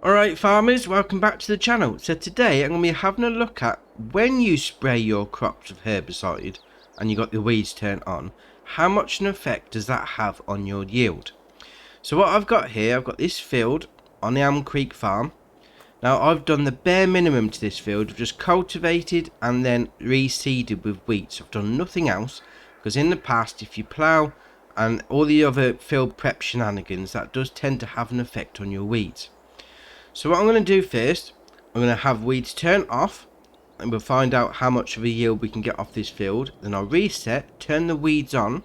Alright farmers, welcome back to the channel. So today I'm going to be having a look at when you spray your crops with herbicide and you got the weeds turned on, how much an effect does that have on your yield? So what I've got here, I've got this field on the Elm Creek farm. Now I've done the bare minimum to this field. I've just cultivated and then reseeded with wheat. So I've done nothing else, because in the past if you plough and all the other field prep shenanigans, that does tend to have an effect on your weeds. So what I'm going to do first, I'm going to have weeds turn off and we'll find out how much of a yield we can get off this field. Then I'll reset, turn the weeds on,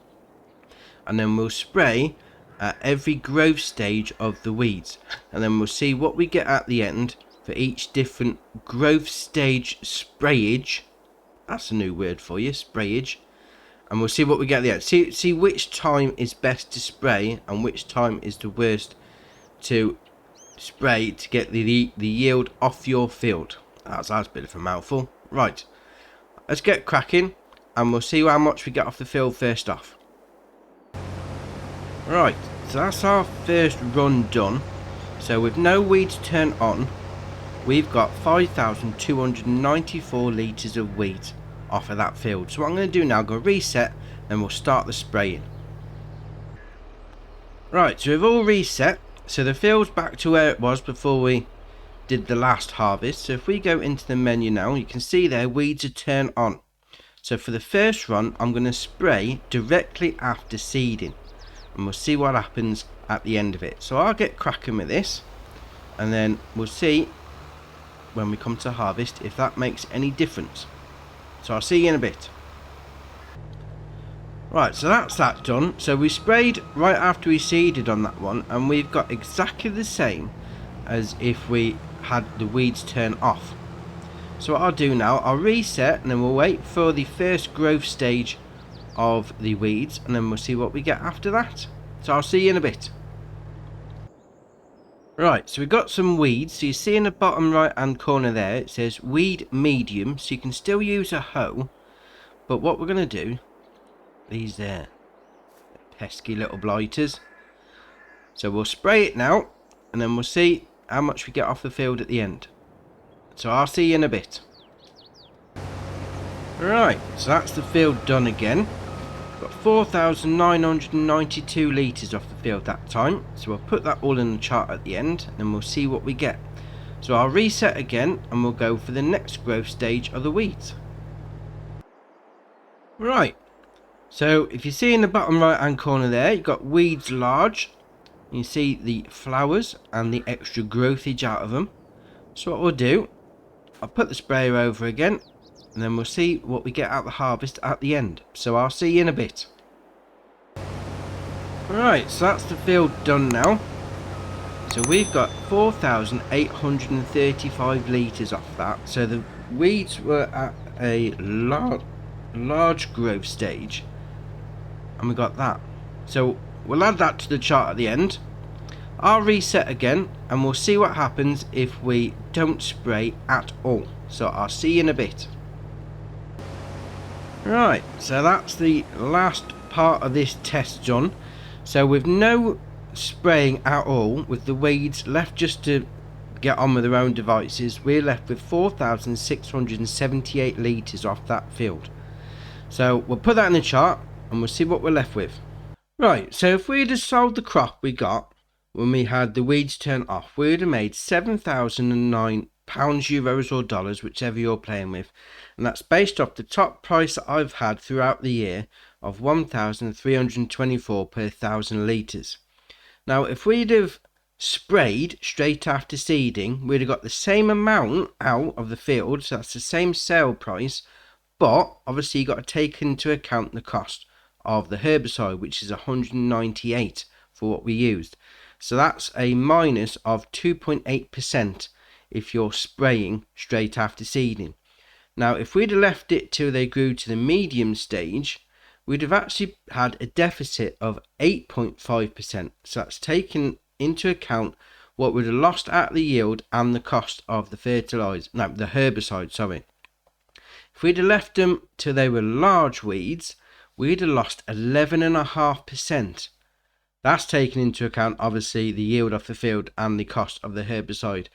and then we'll spray at every growth stage of the weeds. And then we'll see what we get at the end for each different growth stage sprayage. That's a new word for you, sprayage. And we'll see what we get at the end. See which time is best to spray and which time is the worst to spray to get the yield off your field. That's a bit of a mouthful. Right, let's get cracking and we'll see how much we get off the field first off. Right, so that's our first run done. So with no weeds turned on, we've got 5,294 litres of wheat off of that field. So what I'm going to do now, I'm going to reset and we'll start the spraying. Right, so we've all reset. So the field's back to where it was before we did the last harvest. So if we go into the menu now, you can see there weeds are turned on. So for the first run, I'm going to spray directly after seeding. And we'll see what happens at the end of it. So I'll get cracking with this. And then we'll see when we come to harvest if that makes any difference. So I'll see you in a bit. Right, so that's that done. So we sprayed right after we seeded on that one, and we've got exactly the same as if we had the weeds turn off. So what I'll do now, I'll reset and then we'll wait for the first growth stage of the weeds, and then we'll see what we get after that. So I'll see you in a bit. Right, so we've got some weeds. So you see in the bottom right hand corner there it says weed medium, so you can still use a hoe, but what we're going to do, these there pesky little blighters, so we'll spray it now and then we'll see how much we get off the field at the end. So I'll see you in a bit. Right, so that's the field done again. Got 4,992 litres off the field that time, so we'll put that all in the chart at the end and then we'll see what we get. So I'll reset again and we'll go for the next growth stage of the weeds. Right, so if you see in the bottom right hand corner there, you've got weeds large. You see the flowers and the extra growthage out of them. So what we'll do, I'll put the sprayer over again and then we'll see what we get out the harvest at the end. So I'll see you in a bit. Right, so that's the field done now. So we've got 4,835 litres off that. So the weeds were at a large growth stage. And we got that. So we'll add that to the chart at the end. I'll reset again and we'll see what happens if we don't spray at all. So I'll see you in a bit. Right, so that's the last part of this test done. So with no spraying at all, with the weeds left just to get on with their own devices, we're left with 4,678 litres off that field. So we'll put that in the chart and we'll see what we're left with. Right, so if we'd have sold the crop we got when we had the weeds turned off, we'd have made £7,009, euros or dollars, whichever you're playing with. And that's based off the top price that I've had throughout the year of 1,324 per 1,000 litres. Now if we'd have sprayed straight after seeding, we'd have got the same amount out of the field, so that's the same sale price, but obviously you've got to take into account the cost of the herbicide, which is 198 for what we used. So that's a minus of 2.8% if you're spraying straight after seeding. Now if we'd have left it till they grew to the medium stage, we'd have actually had a deficit of 8.5%. So that's taken into account what we'd have lost at the yield and the cost of the herbicide, sorry. If we'd have left them till they were large weeds, we'd have lost 11.5%. That's taking into account obviously the yield off the field and the cost of the herbicide.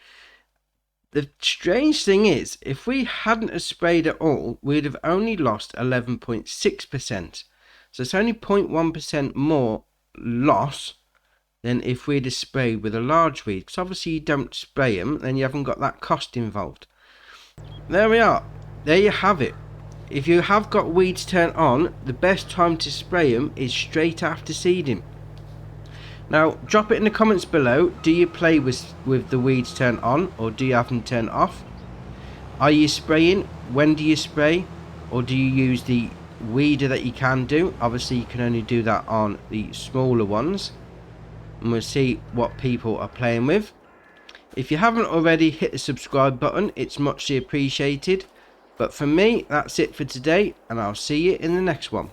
The strange thing is, if we hadn't have sprayed at all, we'd have only lost 11.6%. So it's only 0.1% more loss than if we'd have sprayed with a large weed. Because obviously you don't spray them, then you haven't got that cost involved. There we are. There you have it. If you have got weeds turned on, the best time to spray them is straight after seeding. Now, drop it in the comments below. Do you play with the weeds turned on, or do you have them turned off? Are you spraying? When do you spray? Or do you use the weeder that you can do? Obviously, you can only do that on the smaller ones. And we'll see what people are playing with. If you haven't already, hit the subscribe button. It's muchly appreciated. But for me, that's it for today, and I'll see you in the next one.